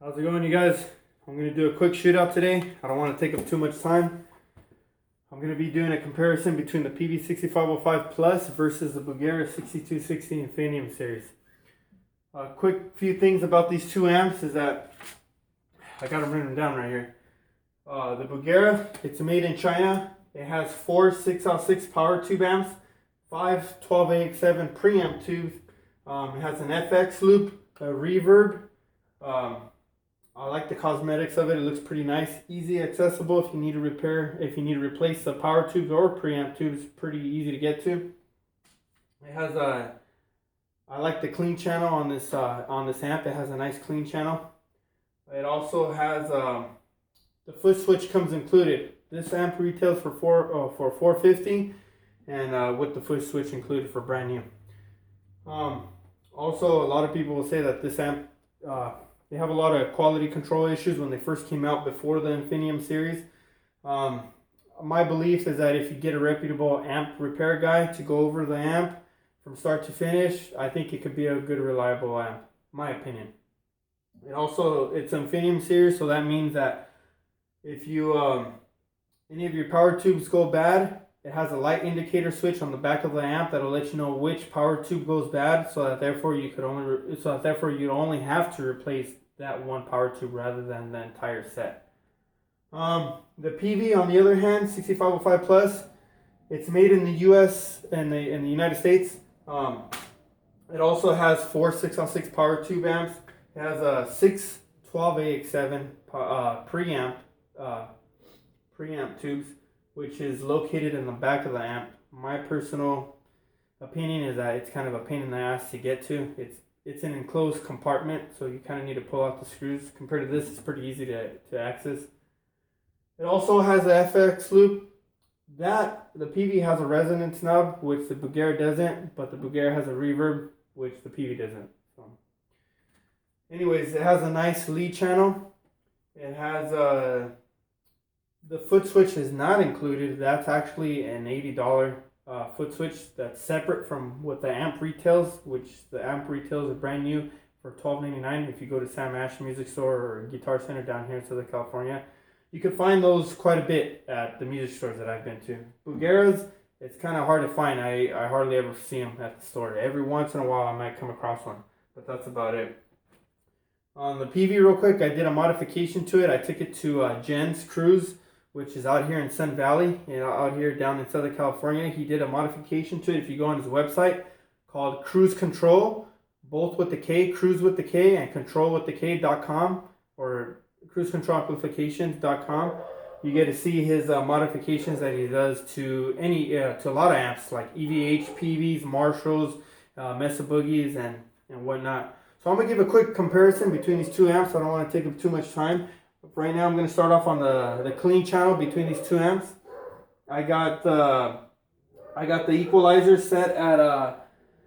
How's it going, you guys? I'm going to do a quick shootout today. I don't want to take up too much time. I'm going to be doing a comparison between the Peavey 6505 Plus versus the Bugera 6260 Infinium series. A quick few things about these two amps is that I got them written down right here. The Bugera, it's made in China. It has 4 6x6 power tube amps, 5 12AX7 preamp tubes. It has an FX loop, a reverb. I like the cosmetics of it. It looks pretty nice, easy accessible. If you need to replace the power tubes or preamp tubes, pretty easy to get to. It has I like the clean channel on this amp. It has a nice clean channel. It also has the foot switch comes included. This amp retails for $450, and with the foot switch included for brand new. Also, a lot of people will say that this amp they have a lot of quality control issues when they first came out before the Infinium series. My belief is that if you get a reputable amp repair guy to go over the amp from start to finish, I think it could be a good, reliable amp, my opinion. It's Infinium series, so that means that if you any of your power tubes go bad, it has a light indicator switch on the back of the amp that'll let you know which power tube goes bad, so that therefore you'd only have to replace that one power tube rather than the entire set. The Peavey, on the other hand, 6505 Plus, it's made in the U.S. and in the United States. It also has 4 6x6 power tube amps. It has a 6 12AX7 preamp tubes, which is located in the back of the amp. My personal opinion is that it's kind of a pain in the ass to get to. It's an enclosed compartment, so you kind of need to pull out the screws. Compared to this, it's pretty easy to access. It also has a FX loop. The Peavey has a resonance knob, which the Bugera doesn't, but the Bugera has a reverb, which the Peavey doesn't. So, anyways, it has a nice lead channel. It has the foot switch is not included. That's actually an $80 foot switch that's separate from what the amp retails, which the amp retails are brand new for $12.99. If you go to Sam Ash Music Store or Guitar Center down here in Southern California, you can find those quite a bit at the music stores that I've been to. Bugeras, it's kind of hard to find. I hardly ever see them at the store. Every once in a while I might come across one, but that's about it. On the Peavey, real quick, I did a modification to it. I took it to Jen's Cruise, which is out here in Sun Valley, out here down in Southern California. He did a modification to it. If you go on his website, called Cruise Control, both with the K, Cruise with the K, and Control with the K.com, or cruisecontrolamplifications.com. You get to see his modifications that he does to a lot of amps like EVH, Peaveys, Marshalls, Mesa Boogies, and whatnot. So I'm gonna give a quick comparison between these two amps. I don't want to take up too much time. Right now I'm going to start off on the clean channel between these two amps. I got the equalizer set at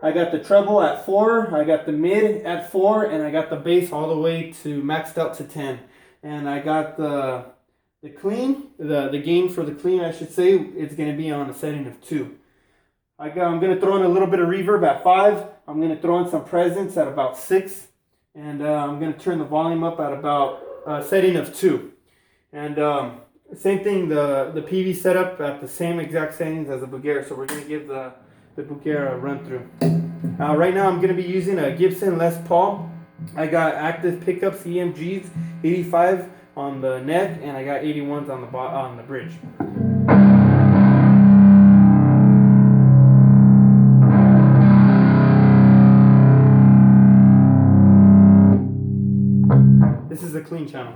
I got the treble at 4, I got the mid at 4, and I got the bass all the way to maxed out to 10. And I got the clean, the gain for the clean, I should say, it's going to be on a setting of 2. I'm going to throw in a little bit of reverb at 5. I'm going to throw in some presence at about 6. And I'm going to turn the volume up at about setting of 2. And same thing, the Peavey setup at the same exact settings as the Bugera. So we're going to give the Bugera a run through. Right now I'm going to be using a Gibson Les Paul. I got active pickups, EMGs, 85 on the neck, and I got 81s on the bridge. This is the clean channel.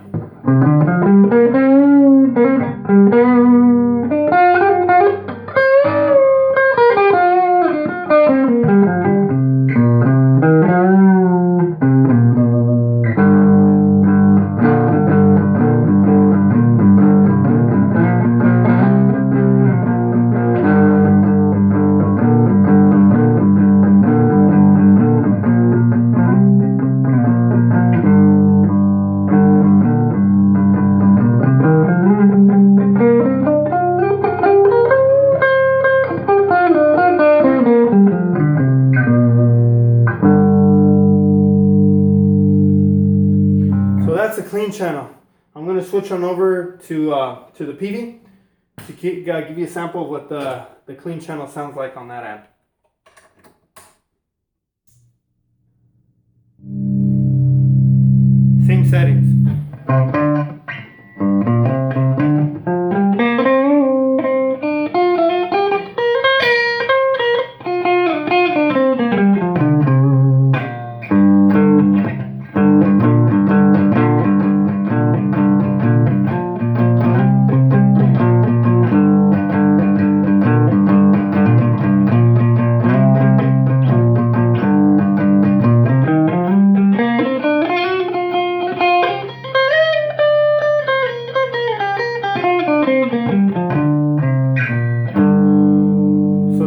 channel. I'm going to switch on over to the Peavey to give you a sample of what the clean channel sounds like on that amp. Same settings.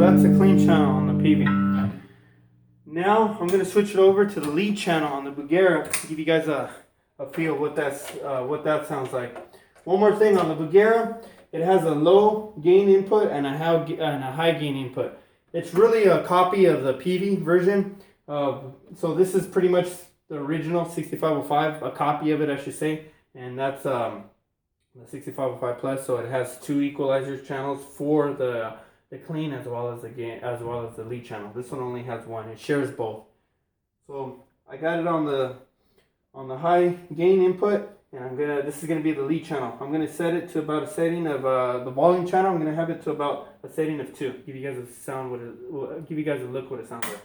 That's a clean channel on the Peavey. Now I'm going to switch it over to the lead channel on the Bugera to give you guys a feel of what that sounds like. One more thing on the Bugera, it has a low gain input and a high gain input. It's really a copy of the Peavey version. So this is pretty much the original 6505, a copy of it I should say, and that's the 6505 Plus. So it has two equalizer channels for the clean as well as the lead channel. This one only has one. It shares both. So I got it on the high gain input, and this is gonna be the lead channel. I'm gonna set it to about a setting of the volume channel. I'm gonna have it to about a setting of 2. Give you guys a sound give you guys a look what it sounds like.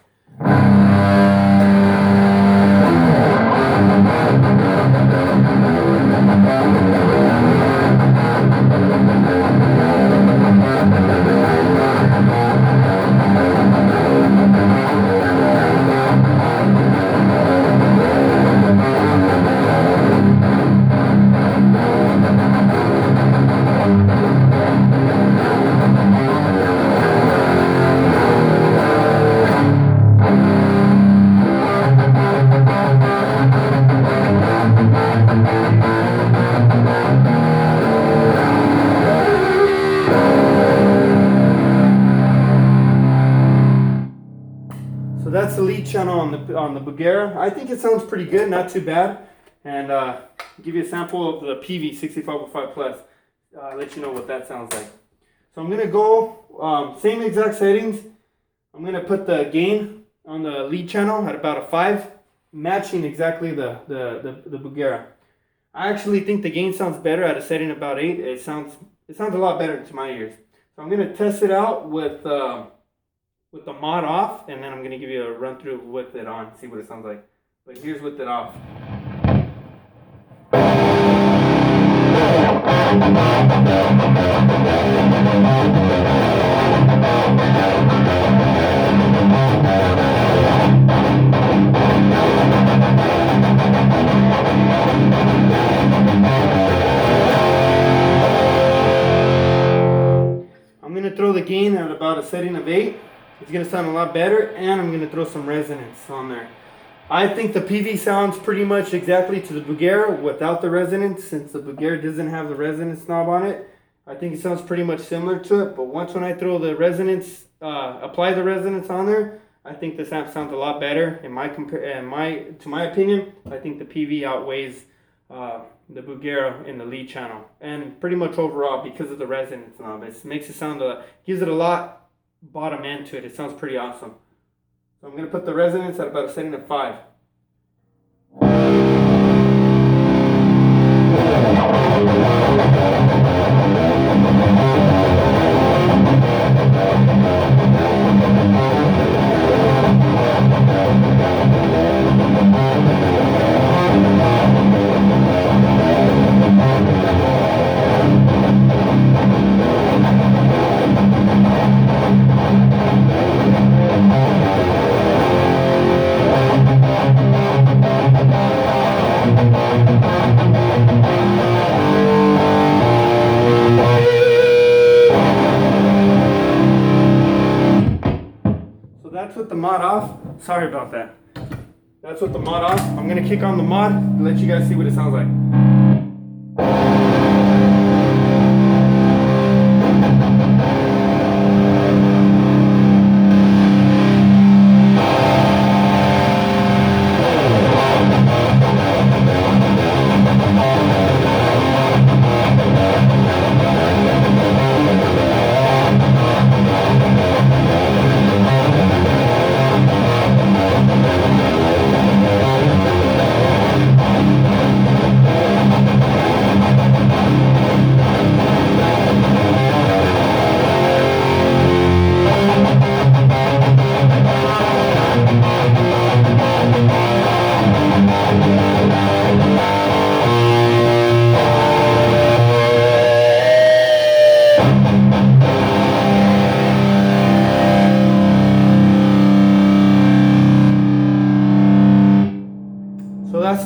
So that's the lead channel on the Bugera. I think it sounds pretty good, not too bad. And give you a sample of the Peavey 6505 Plus. Let you know what that sounds like. So I'm gonna go same exact settings. I'm gonna put the gain on the lead channel at about a 5, matching exactly the Bugera. I actually think the gain sounds better at a setting about 8. It sounds a lot better to my ears. So I'm gonna test it out with the mod off, and then I'm gonna give you a run through with it on, see what it sounds like. But here's with it off. I'm gonna throw the gain at about a setting of 8. It's going to sound a lot better, and I'm going to throw some resonance on there. I think the Peavey sounds pretty much exactly to the Bugera without the resonance, since the Bugera doesn't have the resonance knob on it. I think it sounds pretty much similar to it, but when I throw the resonance, apply the resonance on there, I think this amp sounds a lot better. To my opinion, I think the Peavey outweighs the Bugera in the lead channel, and pretty much overall because of the resonance knob. It makes it sound gives it a lot bottom end to it. It sounds pretty awesome. So I'm going to put the resonance at about a setting of 5. That's with the mod off. Sorry about that. That's with the mod off. I'm gonna kick on the mod and let you guys see what it sounds like.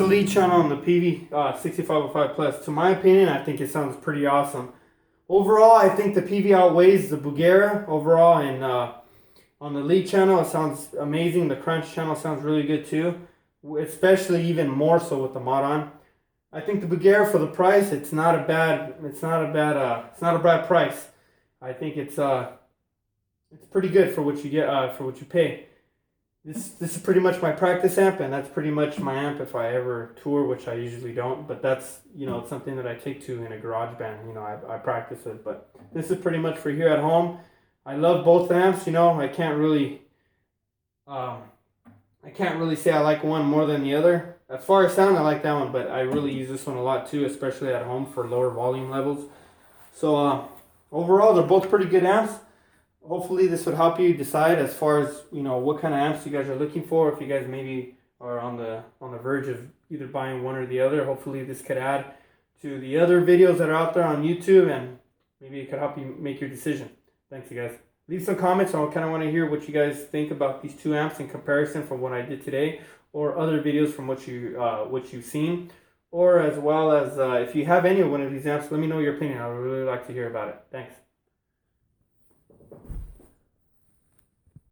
lead channel on the Peavey 6505 Plus. To my opinion, I think it sounds pretty awesome. Overall, I think the Peavey outweighs the Bugera overall, and on the lead channel, it sounds amazing. The crunch channel sounds really good too, especially even more so with the mod on. I think the Bugera, for the price, it's not a bad price. I think it's pretty good for what you get, for what you pay. This is pretty much my practice amp, and that's pretty much my amp if I ever tour, which I usually don't. But that's, you know, it's something that I take to in a garage band. You know, I practice it. But this is pretty much for here at home. I love both amps. You know, I can't really say I like one more than the other. As far as sound, I like that one, but I really use this one a lot too, especially at home for lower volume levels. So overall, they're both pretty good amps. Hopefully this would help you decide as far as, you know, what kind of amps you guys are looking for. If you guys maybe are on the verge of either buying one or the other, hopefully this could add to the other videos that are out there on YouTube, and maybe it could help you make your decision. Thanks, you guys. Leave some comments. I kind of want to hear what you guys think about these two amps in comparison from what I did today, or other videos from what you've seen, or as well as if you have any of one of these amps, let me know your opinion. I would really like to hear about it. Thanks.